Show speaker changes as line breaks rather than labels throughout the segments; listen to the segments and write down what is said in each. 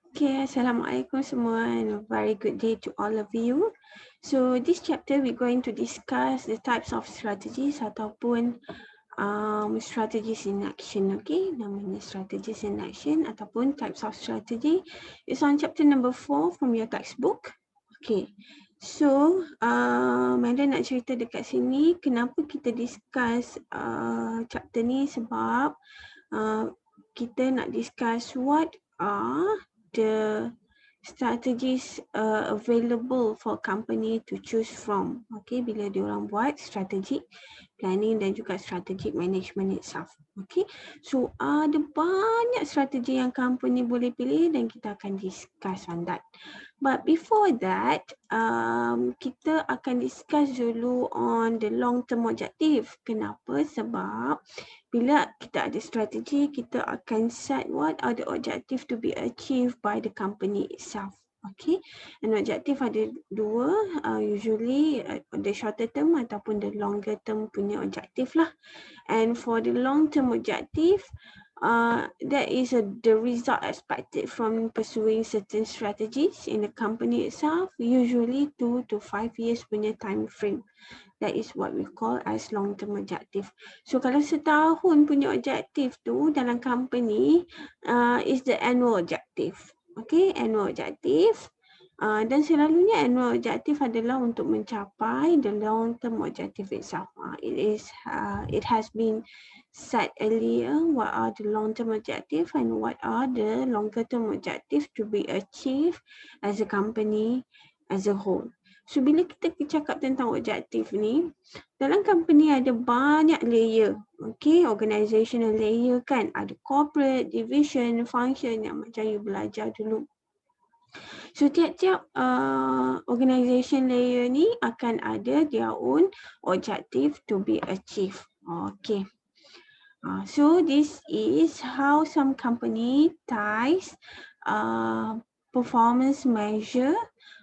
Okay, Assalamualaikum semua and a very good day to all of you. So this chapter we're going to discuss the types of strategies ataupun strategies in action. Okay, namanya strategies in action ataupun types of strategy. It's on chapter number 4 from your textbook. Okay, so Manda nak cerita dekat sini kenapa kita discuss chapter ni sebab kita nak discuss what are the strategies available for company to choose from. Okay, bila diorang buat strategic planning dan juga strategic management itself. Okay, so ada banyak strategi yang company boleh pilih dan kita akan discuss on that. But before that, kita akan discuss dulu on the long term objective. Kenapa? Sebab bila kita ada strategi, kita akan set what are the objective to be achieved by the company itself. Okay, and objective ada dua, usually the shorter term ataupun the longer term punya objective lah. And for the long term objective, that is the result expected from pursuing certain strategies in the company itself, usually 2 to 5 years punya time frame. That is what we call as long-term objective. So kalau setahun punya objective tu dalam company is the annual objective. Okay, annual objective. Dan selalunya annual objective adalah untuk mencapai the long-term objective itself. It has been said earlier what are the long-term objective and what are the longer-term objective to be achieved as a company as a whole. So bila kita cakap tentang objektif ni, dalam company ada banyak layer. Okay, organizational layer kan. Ada corporate, division, function yang macam you belajar dulu. So tiap-tiap organization layer ni akan ada their own objective to be achieved. Okay. So this is how some company ties performance measure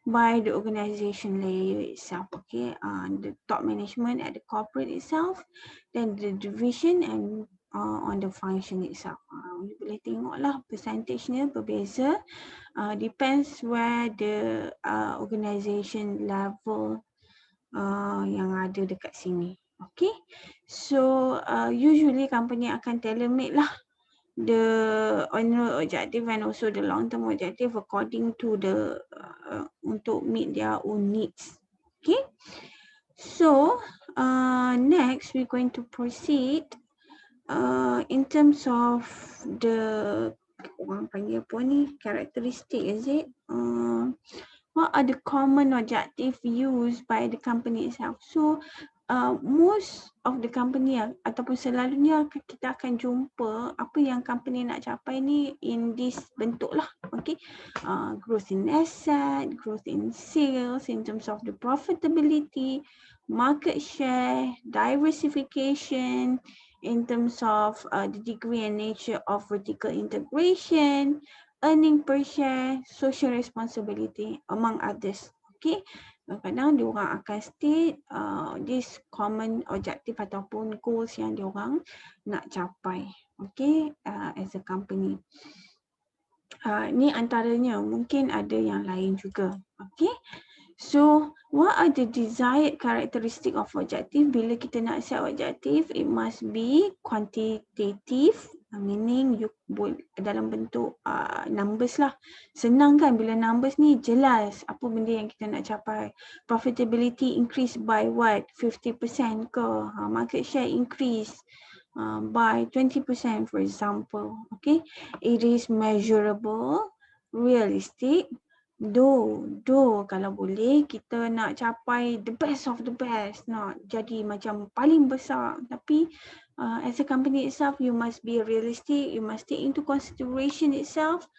by the organization layer itself. Okay, the top management at the corporate itself, then the division and on the function itself. You boleh tengoklah percentage-nya berbeza. Depends where the organization level yang ada dekat sini. Okay, so usually company akan tailor-made lah the annual objective and also the long-term objective according to the untuk meet their own needs. Okay, so next we're going to proceed in terms of the orang panggil apa ni, characteristic, is it? What are the common objective used by the company itself? So most of the company ataupun selalunya kita akan jumpa apa yang company nak capai ni in this bentuk lah. Okay, growth in asset, growth in sales in terms of the profitability, market share, diversification in terms of the degree and nature of vertical integration, earning per share, social responsibility, among others. Okay, kadang-kadang diorang akan state this common objective ataupun goals yang diorang nak capai. Okay, as a company. Ni antaranya, mungkin ada yang lain juga. Okay, so what are the desired characteristic of objective? Bila kita nak set objective, it must be quantitative, meaning you dalam bentuk numbers lah. Senang kan bila numbers ni jelas apa benda yang kita nak capai. Profitability increase by what? 50% ke? Market share increase by 20% for example. Okay, it is measurable, realistic. Though kalau boleh kita nak capai the best of the best, nak jadi macam paling besar, tapi as a company itself you must be realistic, you must take into consideration itself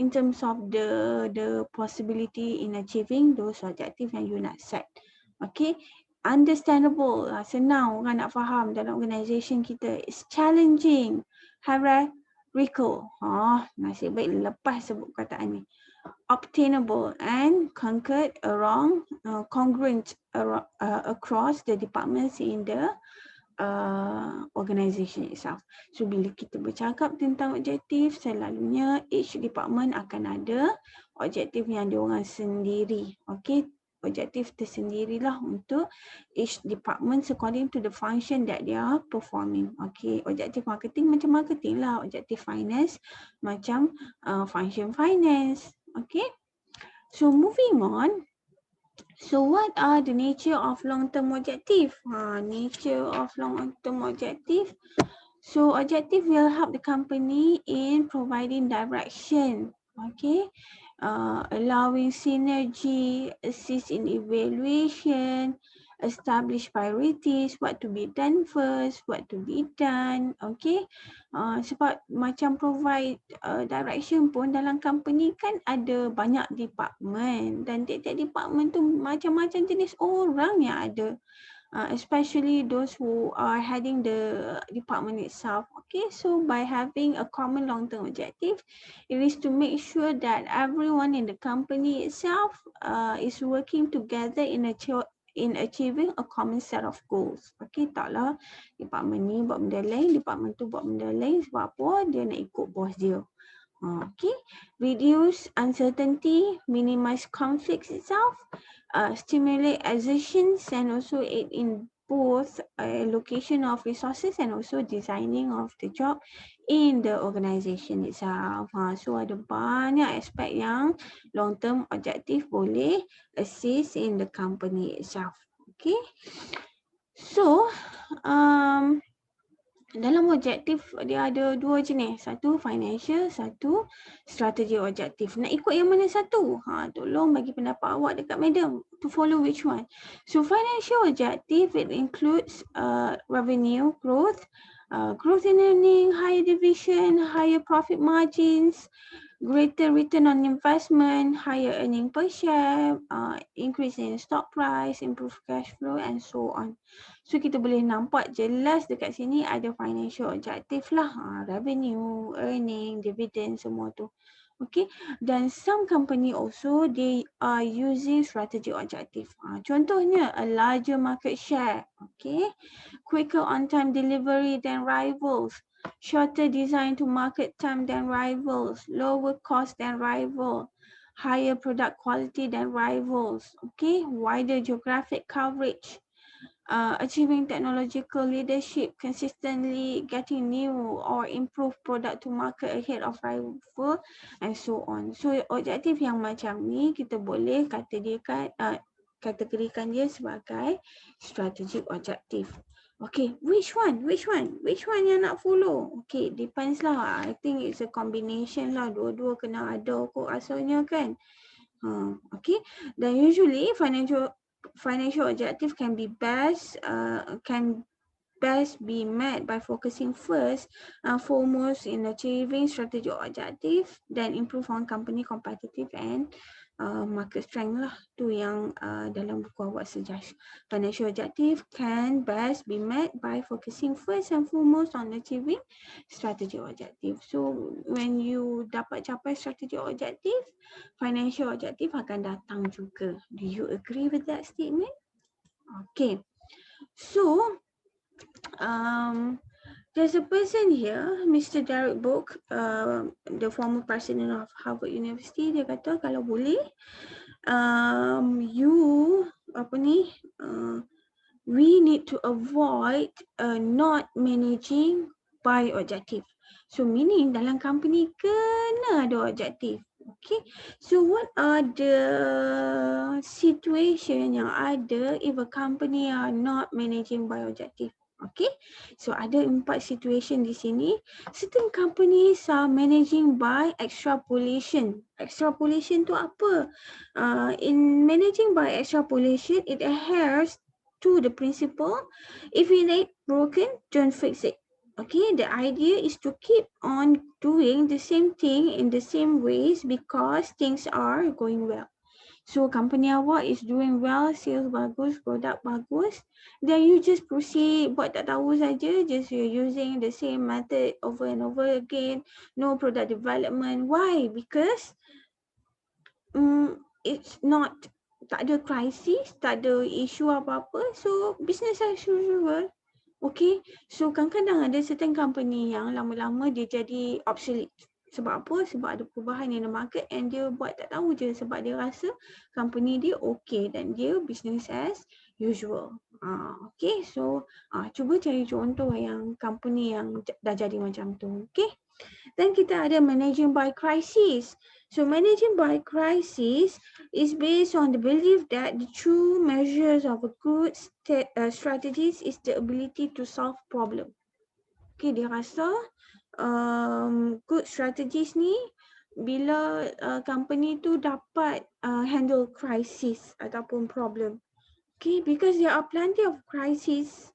in terms of the possibility in achieving those objectives yang you nak set. Okay, understandable, senang orang nak faham dalam organisation kita. It's challenging, hierarchical. Nasib baik lepas sebut perkataan ni. Obtainable and congruent across the departments in the organization itself. So bila kita bercakap tentang objektif, selalunya each department akan ada objektif yang diorang sendiri. Okay, objektif tersendirilah untuk each department according to the function that they are performing. Okay, objektif marketing macam marketing lah, objektif finance macam function finance. Okay, so moving on. So what are the nature of long-term objective? Nature of long-term objective. So objective will help the company in providing direction, okay, allowing synergy, assist in evaluation, establish priorities, what to be done first, what to be done, okay. Sebab macam provide direction pun dalam company kan ada banyak department dan tiap-tiap department tu macam-macam jenis orang yang ada. Especially those who are heading the department itself. Okay, so by having a common long-term objective, it is to make sure that everyone in the company itself is working together in achieving a common set of goals. Okay, taklah department ni buat benda lain, department tu buat benda lain sebab apa? Dia nak ikut bos dia. Okay, reduce uncertainty, minimize conflicts itself, stimulate assertions, and also aid in both allocation of resources and also designing of the job in the organisation itself. So ada banyak aspek yang long term objective boleh assist in the company itself. Okay, so dalam objektif dia ada dua jenis, satu financial, satu strategi objektif. Nak ikut yang mana satu? Tolong bagi pendapat awak dekat madam to follow which one. So financial objective, it includes revenue growth, growth in earning, higher division, higher profit margins, greater return on investment, higher earning per share, increase in stock price, improve cash flow and so on. So kita boleh nampak jelas dekat sini ada financial objective lah, revenue, earning, dividend semua tu. Okay, dan some company also they are using strategic objective. Contohnya a larger market share, okay, quicker on-time delivery than rivals, shorter design to market time than rivals, lower cost than rival, higher product quality than rivals, okay, wider geographic coverage, achieving technological leadership, consistently getting new or improved product to market ahead of rival, and so on. So objektif yang macam ni kita boleh kategorikan dia sebagai strategic objective. Okay, which one yang nak follow? Okay, depends lah. I think it's a combination lah. Dua-dua kena ada kok asalnya kan. Okay, dan usually financial objective can best be met by focusing first and foremost in achieving strategic objective, then improve on company competitive and market strength lah. Tu yang dalam buku awak suggest. Financial objective can best be met by focusing first and foremost on achieving strategic objective. So when you dapat capai strategic objective, financial objective akan datang juga. Do you agree with that statement? Okay. So there's a person here, Mr. Derek Book, the former president of Harvard University. Dia kata kalau boleh, we need to avoid not managing by objective. So meaning dalam company kena ada objektif. Okay, so what are the situation yang ada if a company are not managing by objective? Okay, so ada 4 situation di sini. Certain companies are managing by extrapolation. Extrapolation tu apa? In managing by extrapolation, it adheres to the principle, if it ain't broken, don't fix it. Okay, the idea is to keep on doing the same thing in the same ways because things are going well. So company awak is doing well, sales bagus, product bagus, then you just proceed buat tak tahu saja, just you're using the same method over and over again, no product development. Why? Because it's not, tak ada crisis, tak ada isu apa-apa, so business as usual. Okay, so kadang-kadang ada certain company yang lama-lama dia jadi obsolete. Sebab apa? Sebab ada perubahan in the market and dia buat tak tahu je sebab dia rasa company dia okay dan dia business as usual. Okay, so cuba cari contoh yang company yang dah jadi macam tu. Okay, then kita ada managing by crisis. So managing by crisis is based on the belief that the true measures of a good strategies is the ability to solve problem. Okay, dia rasa good strategies ni bila company tu dapat handle crisis ataupun problem. Okay, because there are plenty of crises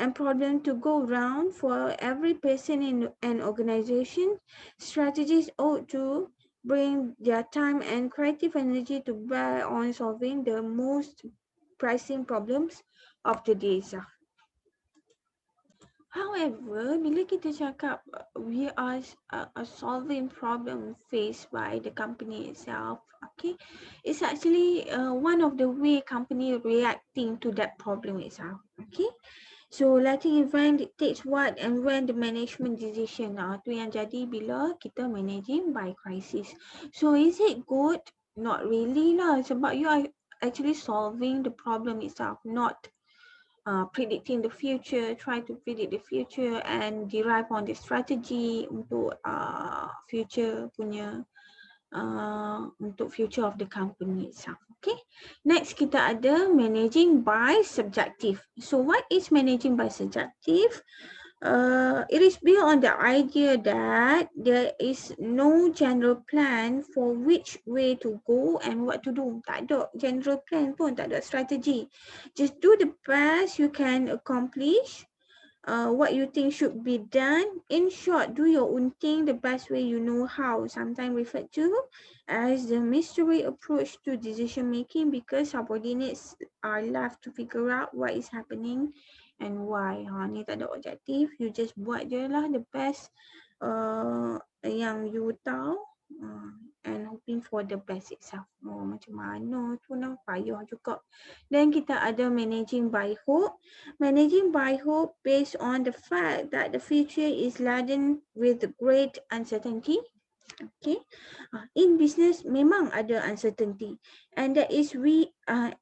and problems to go around for every person in an organization, strategies ought to bring their time and creative energy to bear on solving the most pressing problems of the day. However, bila kita cakap we are solving problem faced by the company itself, okay, it's actually one of the way company reacting to that problem itself, okay. So letting event dictates what and when the management decision tu yang jadi bila kita managing by crisis. So is it good? Not really lah, sebab you are actually solving the problem itself, not predicting the future, try to predict the future and derive on the strategy untuk future punya untuk future of the company itself. Okay. Next kita ada managing by subjective. So what is managing by subjective? It is built on the idea that there is no general plan for which way to go and what to do. Tak ada general plan pun, tak ada strategi. Just do the best you can accomplish. What you think should be done. In short, do your own thing the best way you know how. Sometimes referred to as the mystery approach to decision making because subordinates are left to figure out what is happening and why. Ni tak ada objektif. You just buat je lah the best yang you tahu and hoping for the best itself. Macam mana tu nak payah juga. Then kita ada managing by hope. Managing by hope based on the fact that the future is laden with great uncertainty. Okay, in business memang ada uncertainty, and that is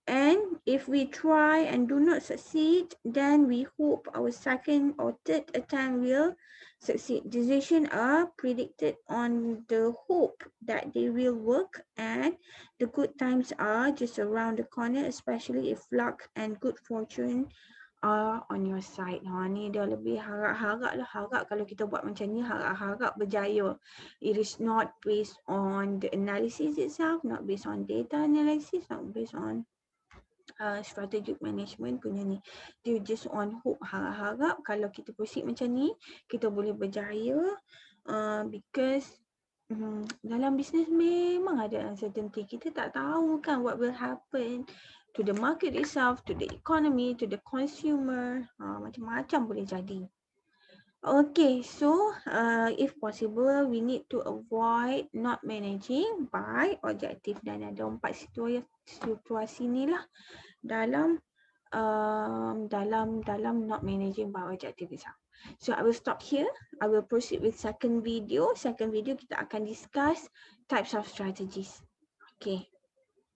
and if we try and do not succeed, then we hope our second or third attempt will succeed. Decisions are predicted on the hope that they will work, and the good times are just around the corner, especially if luck and good fortune are on your side. Ni dia lebih harap-harap lah. Harap kalau kita buat macam ni, harap-harap berjaya. It is not based on the analysis itself, not based on data analysis, not based on strategic management punya ni. Dia just on hope, harap-harap kalau kita proceed macam ni, kita boleh berjaya because dalam bisnes memang ada uncertainty. Kita tak tahu kan what will happen to the market itself, to the economy, to the consumer. Macam-macam boleh jadi. Okay, so if possible, we need to avoid not managing by objective. Dan ada 4 situasi ni lah dalam not managing by objective itself. So I will stop here. I will proceed with second video. Second video kita akan discuss types of strategies. Okay.